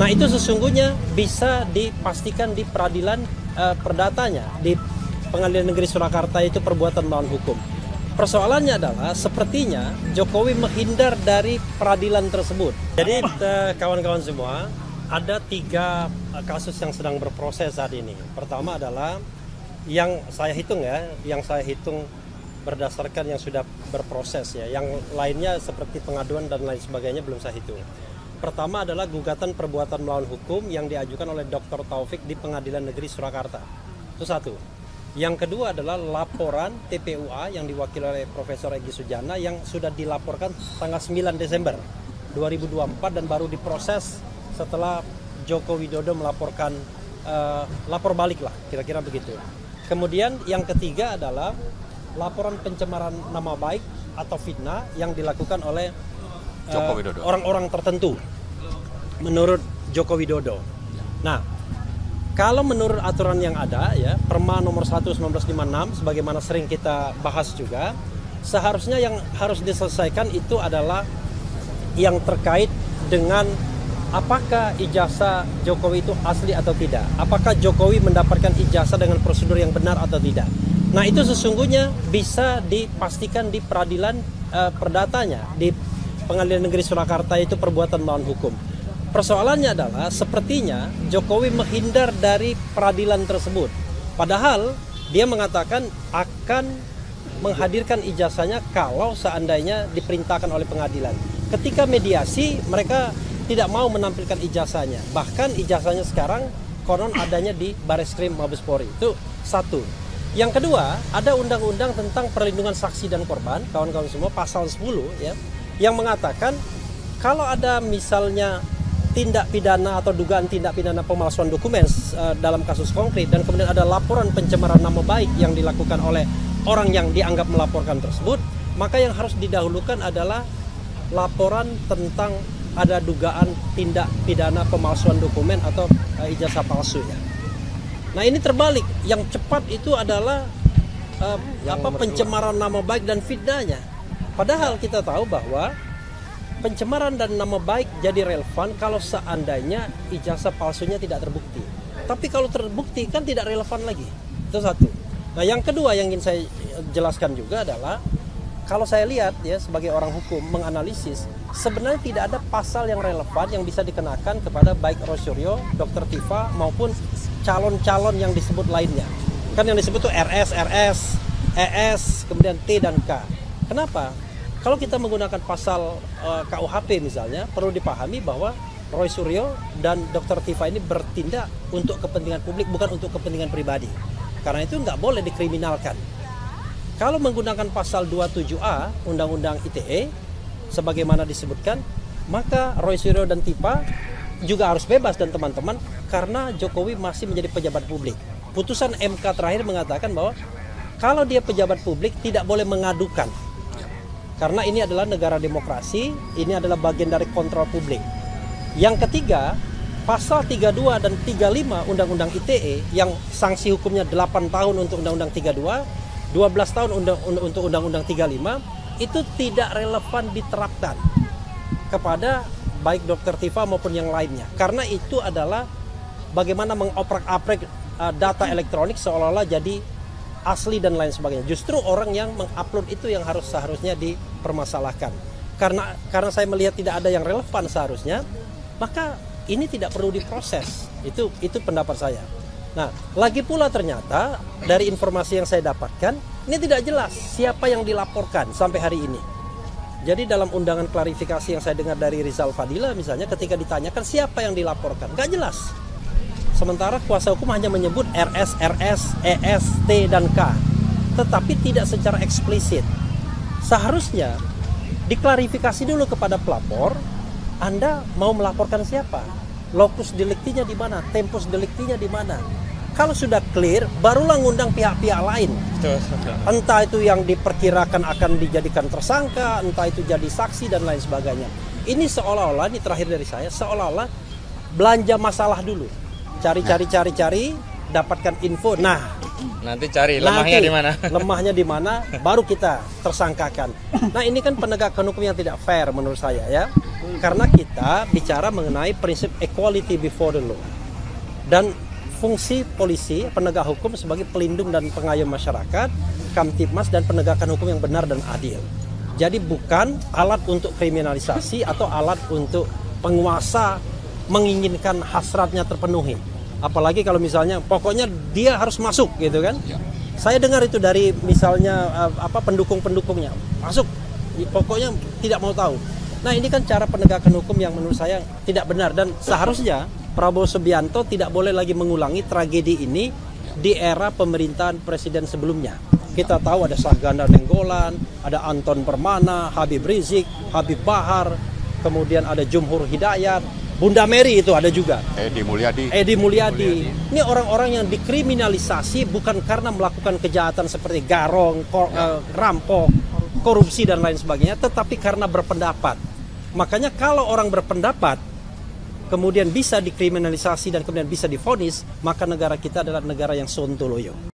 Nah, itu sesungguhnya bisa dipastikan di peradilan perdatanya, di Pengadilan Negeri Surakarta, itu perbuatan melawan hukum. Persoalannya adalah sepertinya Jokowi menghindar dari peradilan tersebut. Jadi kawan-kawan semua, ada 3 kasus yang sedang berproses saat ini. Pertama adalah yang saya hitung berdasarkan yang sudah berproses ya. Yang lainnya seperti pengaduan dan lain sebagainya belum saya hitung. Pertama adalah gugatan perbuatan melawan hukum yang diajukan oleh Dr. Taufik di Pengadilan Negeri Surakarta. Itu satu. Yang kedua adalah laporan TPUA yang diwakili oleh Profesor Egy Sujana yang sudah dilaporkan tanggal 9 Desember 2024 dan baru diproses setelah Joko Widodo melaporkan lapor balik lah, kira-kira begitu. Kemudian yang ketiga adalah laporan pencemaran nama baik atau fitnah yang dilakukan oleh orang-orang tertentu menurut Joko Widodo. Nah, kalau menurut aturan yang ada ya, Perma nomor 1/1956 sebagaimana sering kita bahas juga, seharusnya yang harus diselesaikan itu adalah yang terkait dengan apakah ijazah Jokowi itu asli atau tidak? Apakah Jokowi mendapatkan ijazah dengan prosedur yang benar atau tidak? Nah, itu sesungguhnya bisa dipastikan di peradilan perdatanya, di Pengadilan Negeri Surakarta, itu perbuatan melawan hukum. Persoalannya adalah sepertinya Jokowi menghindar dari peradilan tersebut. Padahal dia mengatakan akan menghadirkan ijazahnya kalau seandainya diperintahkan oleh pengadilan. Ketika mediasi mereka tidak mau menampilkan ijazahnya. Bahkan ijazahnya sekarang konon adanya di Bareskrim Mabes Polri. Itu satu. Yang kedua, ada undang-undang tentang perlindungan saksi dan korban, kawan-kawan semua, pasal 10 ya, yang mengatakan kalau ada misalnya tindak pidana atau dugaan tindak pidana pemalsuan dokumen dalam kasus konkret dan kemudian ada laporan pencemaran nama baik yang dilakukan oleh orang yang dianggap melaporkan tersebut, maka yang harus didahulukan adalah laporan tentang ada dugaan tindak pidana pemalsuan dokumen atau ijazah palsu ya. Nah, ini terbalik, yang cepat itu adalah pencemaran nama baik dan fitnahnya. Padahal kita tahu bahwa pencemaran dan nama baik jadi relevan kalau seandainya ijazah palsunya tidak terbukti. Tapi kalau terbukti kan tidak relevan lagi. Itu satu. Nah, yang kedua yang ingin saya jelaskan juga adalah kalau saya lihat ya sebagai orang hukum menganalisis, sebenarnya tidak ada pasal yang relevan yang bisa dikenakan kepada baik Roy-Suryo, Dr. Tifa maupun calon-calon yang disebut lainnya. Kan yang disebut tuh RS, ES, kemudian T dan K. Kenapa? Kalau kita menggunakan pasal KUHP misalnya, perlu dipahami bahwa Roy-Suryo dan Dr. Tifa ini bertindak untuk kepentingan publik, bukan untuk kepentingan pribadi. Karena itu nggak boleh dikriminalkan. Kalau menggunakan pasal 27A Undang-Undang ITE, sebagaimana disebutkan, maka Roy-Suryo dan Tifa juga harus bebas dan teman-teman karena Jokowi masih menjadi pejabat publik. Putusan MK terakhir mengatakan bahwa kalau dia pejabat publik tidak boleh mengadukan. Karena ini adalah negara demokrasi, ini adalah bagian dari kontrol publik. Yang ketiga, pasal 32 dan 35 Undang-Undang ITE yang sanksi hukumnya 8 tahun untuk Undang-Undang 32, 12 tahun untuk Undang-Undang 35, itu tidak relevan diterapkan kepada baik Dr. Tifa maupun yang lainnya. Karena itu adalah bagaimana mengoprak-aprik data elektronik seolah-olah jadi asli dan lain sebagainya. Justru orang yang mengupload itu yang seharusnya dipermasalahkan. Karena saya melihat tidak ada yang relevan seharusnya, maka ini tidak perlu diproses. Itu pendapat saya. Nah, lagi pula ternyata dari informasi yang saya dapatkan, ini tidak jelas siapa yang dilaporkan sampai hari ini. Jadi dalam undangan klarifikasi yang saya dengar dari Rizal Fadila misalnya, ketika ditanyakan siapa yang dilaporkan, nggak jelas. Sementara kuasa hukum hanya menyebut RS, ES, T, dan K. Tetapi tidak secara eksplisit. Seharusnya diklarifikasi dulu kepada pelapor, Anda mau melaporkan siapa? Locus delictinya di mana? Tempus delictinya di mana? Kalau sudah clear, barulah ngundang pihak-pihak lain. Entah itu yang diperkirakan akan dijadikan tersangka, entah itu jadi saksi dan lain sebagainya. Ini seolah-olah, ini terakhir dari saya, seolah-olah belanja masalah dulu. Cari, dapatkan info. Nah, nanti cari lemahnya di mana? Lemahnya di mana, baru kita tersangkakan. Nah, ini kan penegakan hukum yang tidak fair menurut saya ya. Karena kita bicara mengenai prinsip equality before the law. Dan fungsi polisi, penegak hukum sebagai pelindung dan pengayom masyarakat, Kamtibmas dan penegakan hukum yang benar dan adil. Jadi bukan alat untuk kriminalisasi atau alat untuk penguasa menginginkan hasratnya terpenuhi. Apalagi kalau misalnya pokoknya dia harus masuk gitu kan. Saya dengar itu dari misalnya pendukung-pendukungnya. Masuk, pokoknya tidak mau tahu. Nah ini kan cara penegakan hukum yang menurut saya tidak benar. Dan seharusnya Prabowo Subianto tidak boleh lagi mengulangi tragedi ini di era pemerintahan presiden sebelumnya. Kita tahu ada Sarganda Nenggolan, ada Anton Permana, Habib Rizik, Habib Bahar, kemudian ada Jumhur Hidayat, Bunda Mary itu ada juga. Edi Mulyadi. Ini orang-orang yang dikriminalisasi bukan karena melakukan kejahatan seperti garong, rampok, korupsi dan lain sebagainya, tetapi karena berpendapat. Makanya kalau orang berpendapat kemudian bisa dikriminalisasi dan kemudian bisa divonis, maka negara kita adalah negara yang sontoloyo.